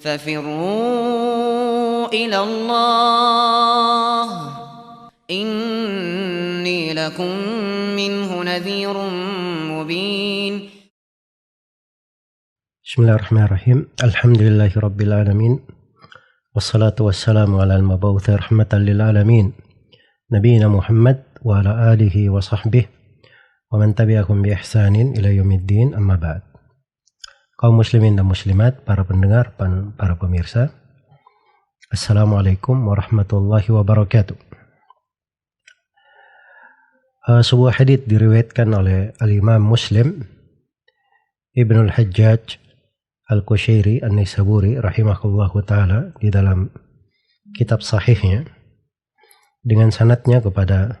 ففروا إلى الله إني لكم منه نذير مبين. Bismillahirrahmanirrahim. Alhamdulillahirabbil alamin. Wassalatu wassalamu ala al-mab'uts rahmatan lil alamin. Nabiyina Muhammad wa ala alihi wa sahbihi wa man tabi'ahum bi ihsanin ila yaumiddin, amma ba'd. Kaum muslimin dan muslimat, para pendengar, para pemirsa, Assalamualaikum warahmatullahi wabarakatuh. Sebuah hadits diriwayatkan oleh Al-Imam Muslim Ibnul Hajjaj Al-Qushairi An-Naisaburi rahimahullahu ta'ala di dalam kitab sahihnya dengan sanadnya kepada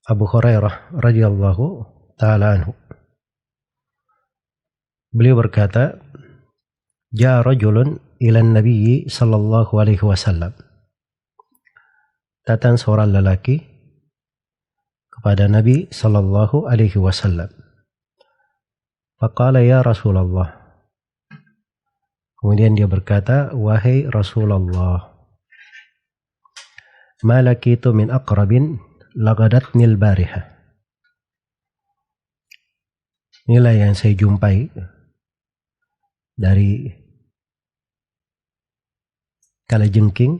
Abu Hurairah radhiyallahu ta'ala anhu. Beliau berkata, "Ja'a rajulun ila an-nabiy sallallahu alaihi wasallam." Datang seorang lelaki kepada Nabi sallallahu alaihi wasallam. Faqala ya Rasulullah. Kemudian dia berkata, "Wahai Rasulullah, ma lakitu min aqrabin lagadatni al-barihah." Inilah yang saya jumpai dari kalajengking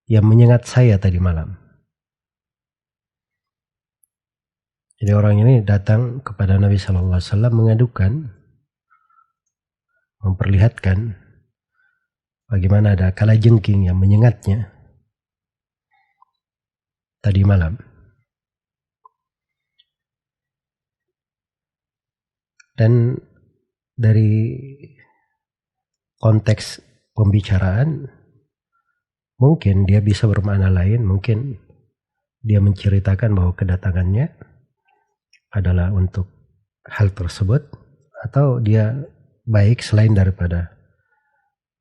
yang menyengat saya tadi malam. Jadi orang ini datang kepada Nabi sallallahu alaihi wasallam mengadukan, memperlihatkan bagaimana ada kalajengking yang menyengatnya tadi malam. Dan dari konteks pembicaraan mungkin dia bisa bermakna lain, mungkin dia menceritakan bahwa kedatangannya adalah untuk hal tersebut, atau dia baik selain daripada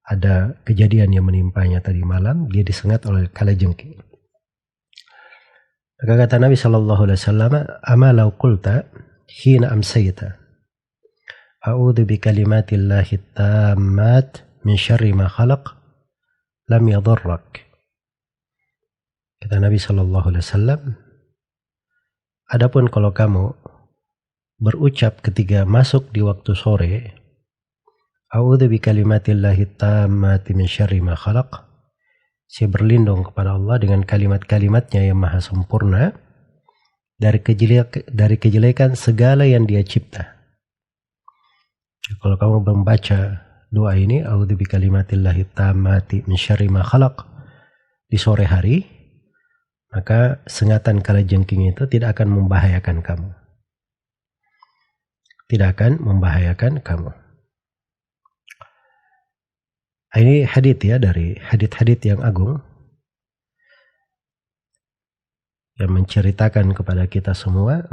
ada kejadian yang menimpanya tadi malam, dia disengat oleh kalajengking. Maka kata Nabi sallallahu alaihi wasallam, "Ama law qulta hina amsayta a'udzu bi kalimatillahi tammat min syarri ma khalaq lam yadurrak." Kata Nabi sallallahu alaihi wasallam, adapun kalau kamu berucap ketika masuk di waktu sore, a'udzu bi kalimatillahi tammati min syarri ma khalaq, saya berlindung kepada Allah dengan kalimat-kalimatnya yang maha sempurna dari kejelekan segala yang dia cipta. Kalau kamu membaca doa ini, a'udzu bi kalimatillahi tammati min syarri ma khalaq, di sore hari, maka sengatan kalajengking itu tidak akan membahayakan kamu. Tidak akan membahayakan kamu. Ini hadits ya, dari hadits yang agung yang menceritakan kepada kita semua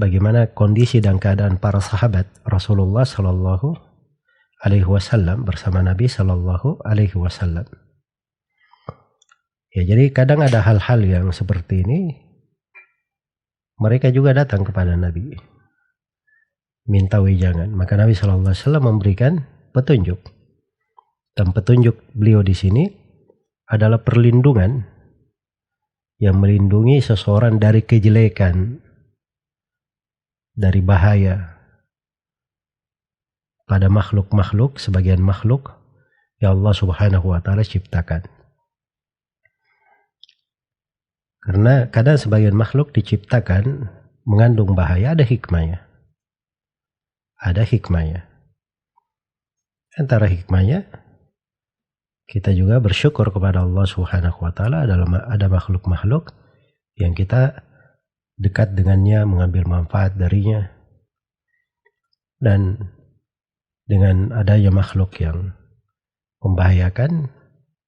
bagaimana kondisi dan keadaan para sahabat Rasulullah sallallahu alaihi wasallam bersama Nabi sallallahu alaihi wasallam. Ya, jadi kadang ada hal-hal yang seperti ini, mereka juga datang kepada Nabi minta wejangan, maka Nabi sallallahu alaihi wasallam memberikan petunjuk. Dan petunjuk beliau di sini adalah perlindungan yang melindungi seseorang dari kejelekan, dari bahaya pada makhluk-makhluk, sebagian makhluk yang Allah Subhanahu wa taala ciptakan. Karena kadang sebagian makhluk diciptakan mengandung bahaya, ada hikmahnya. Ada hikmahnya. Antara hikmahnya, kita juga bersyukur kepada Allah Subhanahu wa taala ada makhluk-makhluk yang kita dekat dengannya, mengambil manfaat darinya. Dan dengan adanya makhluk yang membahayakan,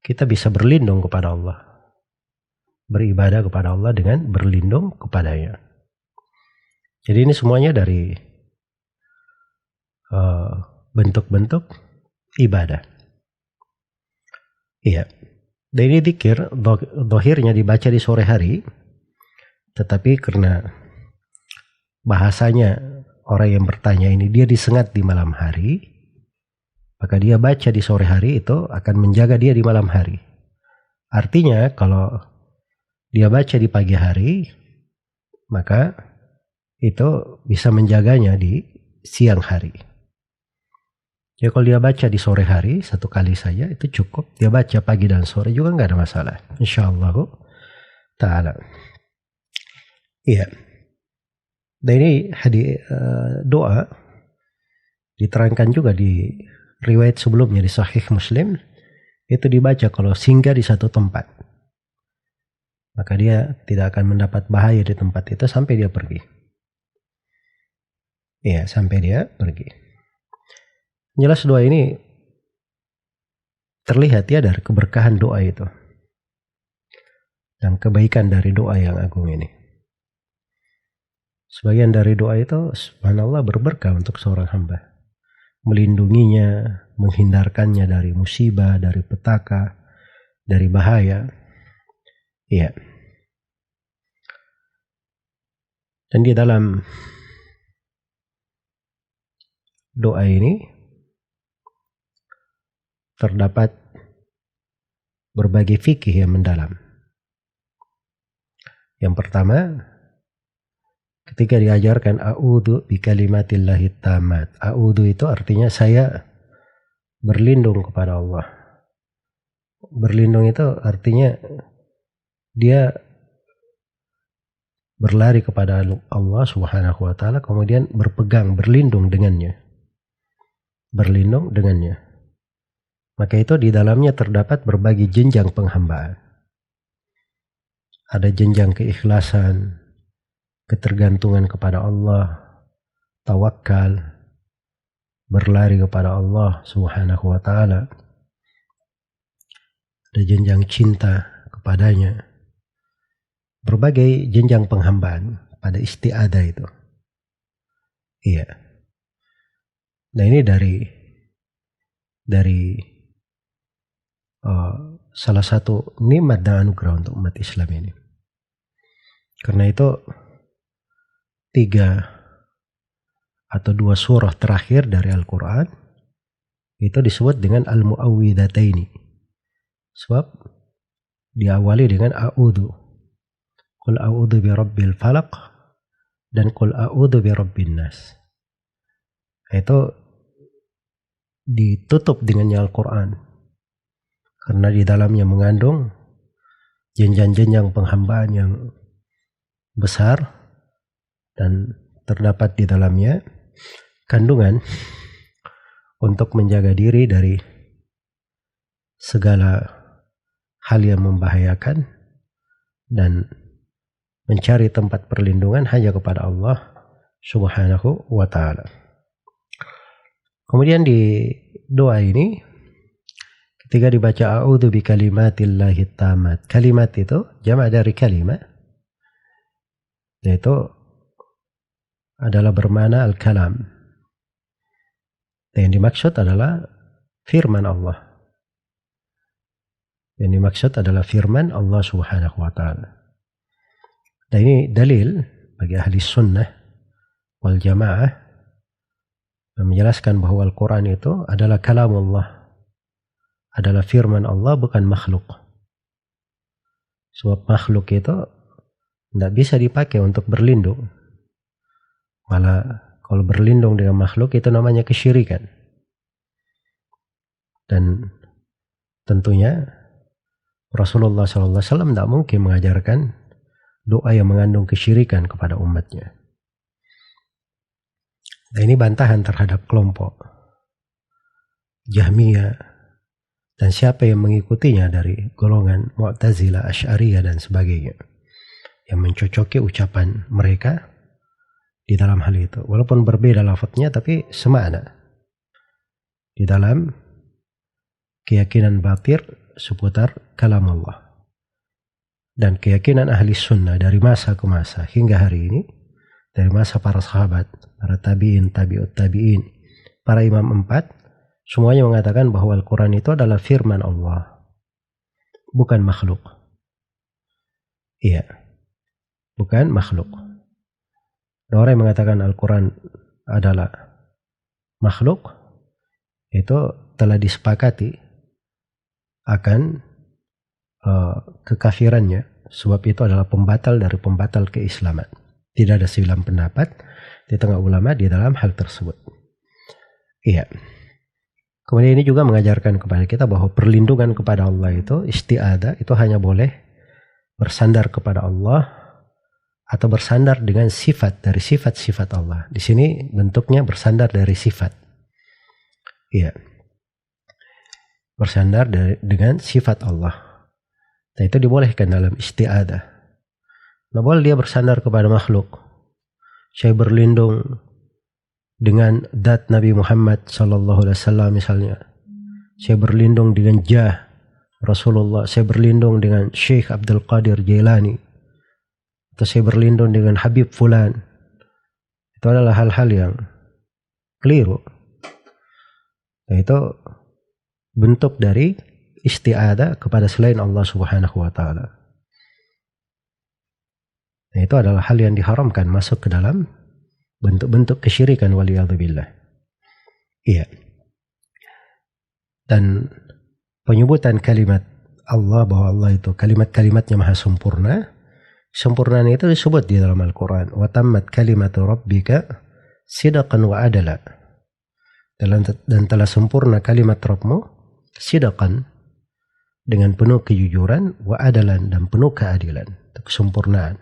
kita bisa berlindung kepada Allah. Beribadah kepada Allah dengan berlindung kepadanya. Jadi ini semuanya dari bentuk-bentuk ibadah. Iya. Dan ini dzikir zahirnya dibaca di sore hari, tetapi karena bahasanya orang yang bertanya ini dia disengat di malam hari, maka dia baca di sore hari itu akan menjaga dia di malam hari. Artinya kalau dia baca di pagi hari, maka itu bisa menjaganya di siang hari. Ya kalau dia baca di sore hari satu kali saja itu cukup. Dia baca pagi dan sore juga nggak ada masalah. Insyaallah ta'ala. Iya. Dan ini doa diterangkan juga di riwayat sebelumnya di Sahih Muslim. Itu dibaca kalau singgah di satu tempat. Maka dia tidak akan mendapat bahaya di tempat itu sampai dia pergi. Iya, sampai dia pergi. Jelas doa ini terlihat ya dari keberkahan doa itu. Dan kebaikan dari doa yang agung ini. Sebagian dari doa itu subhanallah berberkah untuk seorang hamba. Melindunginya, menghindarkannya dari musibah, dari petaka, dari bahaya. Iya. Dan di dalam doa ini terdapat berbagai fikih yang mendalam. Yang pertama, ketika diajarkan a'udzu bikalimatillahi tammat. A'udzu itu artinya saya berlindung kepada Allah. Berlindung itu artinya dia berlari kepada Allah Subhanahu wa taala, kemudian berpegang, berlindung dengannya. Berlindung dengannya. Maka itu di dalamnya terdapat berbagai jenjang penghambaan. Ada jenjang keikhlasan, ketergantungan kepada Allah, tawakal, berlari kepada Allah Subhanahu wa taala. Ada jenjang cinta kepadanya. Berbagai jenjang penghambaan pada isti'adah itu. Iya. Nah ini dari salah satu nikmat dan anugerah untuk umat Islam ini. Karena itu 3 atau 2 surah terakhir dari Al-Quran itu disebut dengan Al-Mu'awwidhataini. Sebab diawali dengan a'udzu. Qul a'udzu birabbil falaq dan qul a'udzu birabbin nas. Itu ditutup dengannya Al-Quran. Karena di dalamnya mengandung jenjang-jenjang penghambaan yang besar dan terdapat di dalamnya kandungan untuk menjaga diri dari segala hal yang membahayakan dan mencari tempat perlindungan hanya kepada Allah Subhanahu wa ta'ala. Kemudian di doa ini ketika dibaca a'udzu bikalimatillahi tammat. Kalimat itu jamak dari kalimat, yaitu adalah bermakna al-kalam. Dan yang dimaksud adalah firman Allah. Yang dimaksud adalah firman Allah Subhanahu wa ta'ala. Dan ini dalil bagi ahli sunnah wal jamaah menjelaskan bahwa Al-Quran itu adalah kalam Allah, adalah firman Allah, bukan makhluk. Sebab makhluk itu tidak bisa dipakai untuk berlindung. Malah kalau berlindung dengan makhluk itu namanya kesyirikan. Dan tentunya Rasulullah SAW tidak mungkin mengajarkan doa yang mengandung kesyirikan kepada umatnya. Dan ini bantahan terhadap kelompok Jahmiyah dan siapa yang mengikutinya dari golongan Mu'tazilah, Asy'ariyah dan sebagainya yang mencocoki ucapan mereka di dalam hal itu. Walaupun berbeda lafadznya tapi semakna di dalam keyakinan batir seputar kalam Allah. Dan keyakinan ahli sunnah dari masa ke masa hingga hari ini, dari masa para sahabat, para tabi'in, tabi'ut tabi'in, para imam 4, semuanya mengatakan bahwa Al-Quran itu adalah firman Allah, bukan makhluk. Iya, bukan makhluk. Dan orang yang mengatakan Al-Quran adalah makhluk, itu telah disepakati akan kekafirannya, sebab itu adalah pembatal dari pembatal keislaman. Tidak ada silang pendapat di tengah ulama di dalam hal tersebut. Iya. Kemudian ini juga mengajarkan kepada kita bahwa perlindungan kepada Allah itu, isti'adah itu hanya boleh bersandar kepada Allah atau bersandar dengan sifat dari sifat-sifat Allah. Di sini bentuknya bersandar dari sifat. Iya. Bersandar dengan sifat Allah. Nah, itu dibolehkan dalam isti'adah. Nah, boleh dia bersandar kepada makhluk. Saya berlindung dengan zat Nabi Muhammad sallallahu alaihi wasallam misalnya. Saya berlindung dengan jah Rasulullah. Saya berlindung dengan Syekh Abdul Qadir Jailani. Atau saya berlindung dengan Habib Fulan. Itu adalah hal-hal yang keliru. Nah, itu bentuk dari isti'adah kepada selain Allah Subhanahu wa taala. Nah, itu adalah hal yang diharamkan, masuk ke dalam bentuk-bentuk kesyirikan, waliyadzubillah. Iya. Dan penyebutan kalimat Allah, bahwa Allah itu kalimat-kalimatnya maha sempurna. Sempurnanya itu disebut di dalam Al-Quran. Wa tammat kalimatu rabbika sidqan wa adala. Dan telah sempurna kalimat Rabbmu sidqan, dengan penuh kejujuran, wa adalan, dan penuh keadilan. Itu kesempurnaan.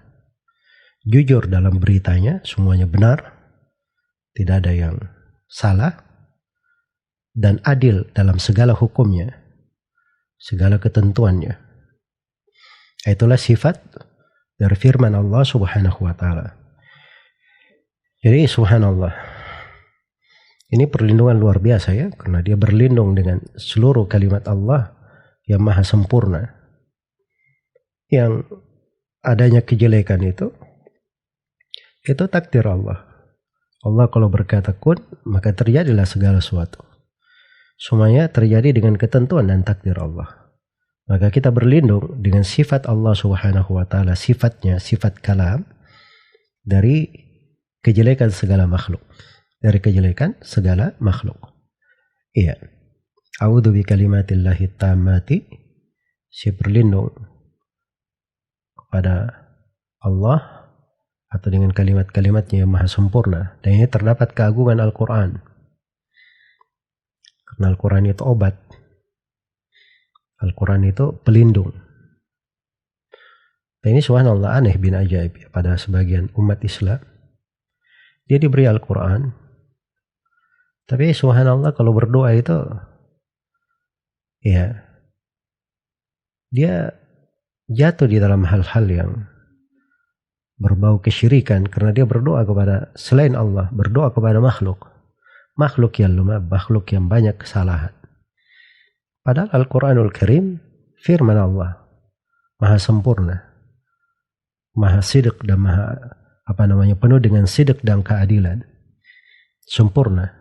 Jujur dalam beritanya, semuanya benar, tidak ada yang salah, dan adil dalam segala hukumnya, segala ketentuannya. Itulah sifat dari firman Allah Subhanahu wa taala. Jadi subhanallah, ini perlindungan luar biasa ya, karena dia berlindung dengan seluruh kalimat Allah yang maha sempurna. Yang adanya kejelekan itu takdir Allah. Allah kalau berkata kun, maka terjadilah segala sesuatu. Semuanya terjadi dengan ketentuan dan takdir Allah. Maka kita berlindung dengan sifat Allah Subhanahu wa taala, sifatnya, sifat kalam, dari kejelekan segala makhluk. Dari kejelekan segala makhluk. Iya. A'udzu bikalimatillahi tammati. Saya berlindung kepada Allah atau dengan kalimat-kalimatnya yang maha sempurna. Dan ini terdapat keagungan Al-Quran. Karena Al-Quran itu obat. Al-Quran itu pelindung. Dan ini subhanallah aneh bin ajaib ya, pada sebagian umat Islam. Dia diberi Al-Quran. Tapi subhanallah kalau berdoa itu, ya, dia jatuh di dalam hal-hal yang berbau kesyirikan, karena dia berdoa kepada selain Allah, berdoa kepada makhluk yang lemah, makhluk yang banyak kesalahan. Padahal Al-Quranul Karim firman Allah maha sempurna, maha sidq, dan maha penuh dengan sidq dan keadilan, sempurna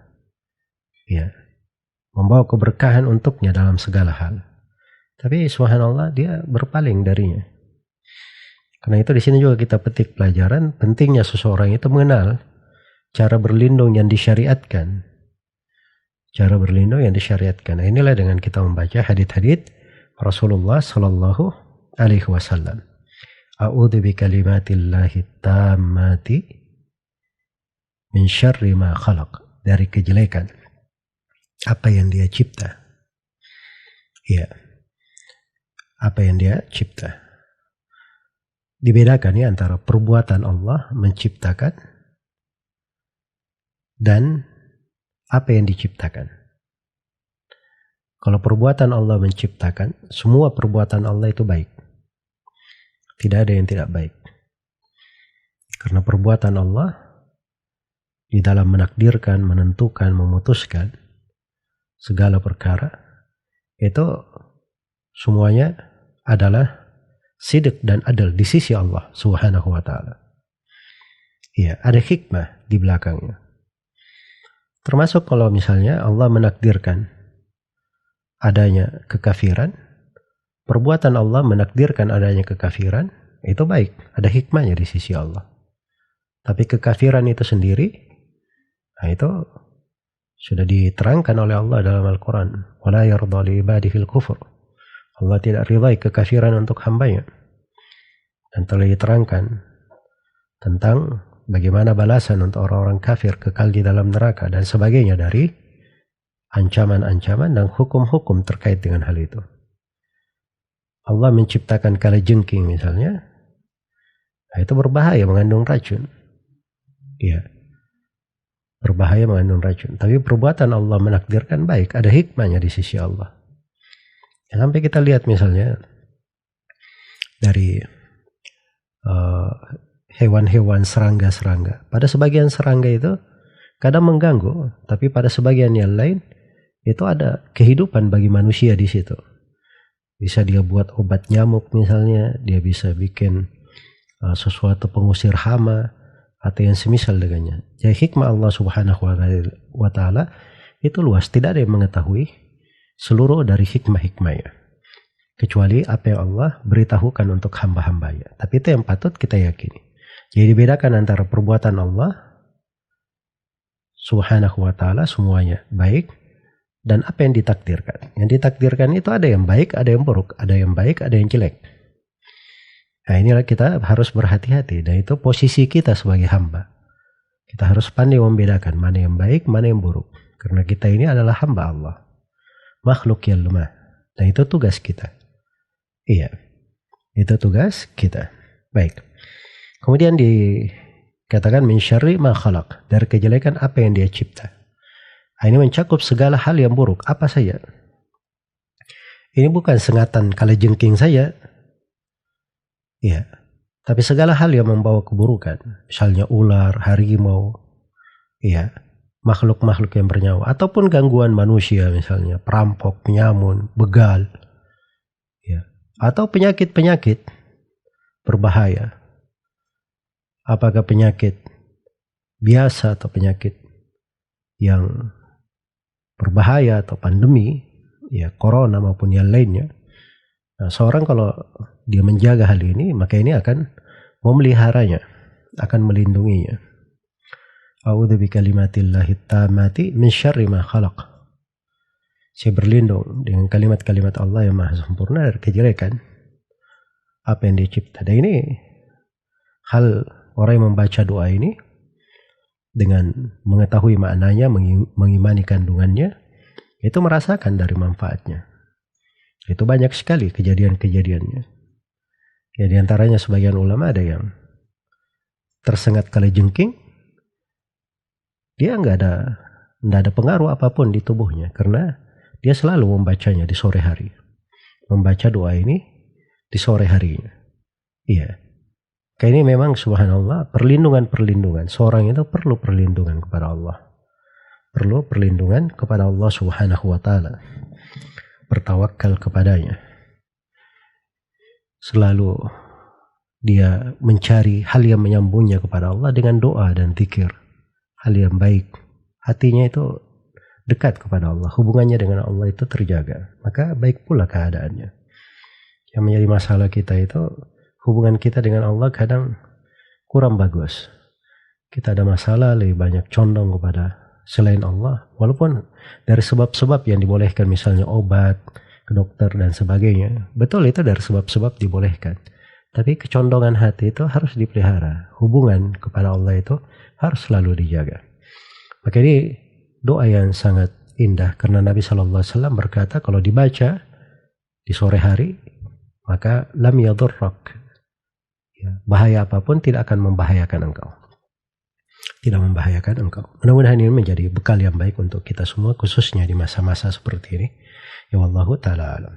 ya, membawa keberkahan untuknya dalam segala hal. Tapi subhanallah dia berpaling darinya. Karena itu di sini juga kita petik pelajaran pentingnya seseorang itu mengenal cara berlindung yang disyariatkan. Cara berlindung yang disyariatkan. Nah, inilah dengan kita membaca hadits-hadits Rasulullah sallallahu alaihi wasallam. A'udzu bikalimatillahi tammati min syarri ma khalaq, dari kejelekan apa yang dia cipta. Ya. Apa yang dia cipta. Dibedakan ya antara perbuatan Allah menciptakan dan apa yang diciptakan. Kalau perbuatan Allah menciptakan, semua perbuatan Allah itu baik. Tidak ada yang tidak baik. Karena perbuatan Allah di dalam menakdirkan, menentukan, memutuskan segala perkara, itu semuanya adalah sidq dan adil di sisi Allah Subhanahu wa taala. Ya, ada hikmah di belakangnya. Termasuk kalau misalnya Allah menakdirkan adanya kekafiran, perbuatan Allah menakdirkan adanya kekafiran, itu baik, ada hikmahnya di sisi Allah. Tapi kekafiran itu sendiri, nah itu Sudah diterangkan oleh Allah dalam Al-Quran. Wala yarda li ibadihil kufur. Allah tidak ridai kekafiran untuk hambanya. Dan telah diterangkan tentang bagaimana balasan untuk orang-orang kafir kekal di dalam neraka dan sebagainya dari ancaman-ancaman dan hukum-hukum terkait dengan hal itu. Allah menciptakan kalajengking misalnya, nah itu berbahaya, mengandung racun. Iya. Berbahaya, mengandung racun. Tapi perbuatan Allah menakdirkan baik, ada hikmahnya di sisi Allah. Ya, sampai kita lihat misalnya dari hewan-hewan serangga-serangga. Pada sebagian serangga itu kadang mengganggu, tapi pada sebagian yang lain itu ada kehidupan bagi manusia di situ. Bisa dia buat obat nyamuk misalnya, dia bisa bikin sesuatu pengusir hama, atau yang semisal dengannya. Jadi hikmah Allah subhanahu wa ta'ala itu luas. Tidak ada yang mengetahui seluruh dari hikmah-hikmahnya. Kecuali apa yang Allah beritahukan untuk hamba-hambanya. Tapi itu yang patut kita yakini. Jadi dibedakan antara perbuatan Allah subhanahu wa ta'ala semuanya baik, dan apa yang ditakdirkan. Yang ditakdirkan itu ada yang baik, ada yang buruk. Ada yang baik, ada yang jelek. Nah inilah kita harus berhati-hati, dan itu posisi kita sebagai hamba. Kita harus pandai membedakan mana yang baik, mana yang buruk. Karena kita ini adalah hamba Allah. Makhluk yang lemah. Dan itu tugas kita. Iya. Itu tugas kita. Baik. Kemudian dikatakan min syarri ma khalaq. Dari kejelekan apa yang dia cipta. Nah, ini mencakup segala hal yang buruk. Apa saja. Ini bukan sengatan kalajengking saja. Ya, tapi segala hal yang membawa keburukan, misalnya ular, harimau, ya, makhluk-makhluk yang bernyawa, ataupun gangguan manusia, misalnya perampok, penyamun, begal, ya, atau penyakit-penyakit berbahaya. Apakah penyakit biasa atau penyakit yang berbahaya atau pandemi, ya, corona maupun yang lainnya. Nah, seorang kalau dia menjaga hal ini, maka ini akan memeliharanya, akan melindunginya. A'udzu bikalimatillahi tammati min syarri ma khalaq. Saya berlindung dengan kalimat-kalimat Allah yang maha sempurna dari kejelekan apa yang dia cipta. Dan ini hal orang yang membaca doa ini dengan mengetahui maknanya, mengimani kandungannya, itu merasakan dari manfaatnya. Itu banyak sekali kejadian-kejadiannya. Ya, di antaranya sebagian ulama ada yang tersengat kalajengking, dia nggak ada pengaruh apapun di tubuhnya karena dia selalu membacanya di sore hari, membaca doa ini di sore harinya. Iya, kayak ini memang subhanallah perlindungan. Seorang itu perlu perlindungan kepada Allah, perlu perlindungan kepada Allah subhanahu wa ta'ala. Bertawakal kepadanya. Selalu dia mencari hal yang menyambungnya kepada Allah dengan doa dan zikir. Hal yang baik. Hatinya itu dekat kepada Allah. Hubungannya dengan Allah itu terjaga. Maka baik pula keadaannya. Yang menjadi masalah kita itu hubungan kita dengan Allah kadang kurang bagus. Kita ada masalah lebih banyak condong kepada selain Allah, walaupun dari sebab-sebab yang dibolehkan, misalnya obat, ke dokter dan sebagainya, betul itu dari sebab-sebab dibolehkan. Tapi kecondongan hati itu harus dipelihara. Hubungan kepada Allah itu harus selalu dijaga. Maka ini doa yang sangat indah karena Nabi SAW berkata kalau dibaca di sore hari maka lam yadurrak. Ya, bahaya apapun tidak akan membahayakan engkau. Tidak membahayakan engkau. Mudah-mudahan ini menjadi bekal yang baik untuk kita semua, khususnya di masa-masa seperti ini. Ya wallahu ta'ala alam.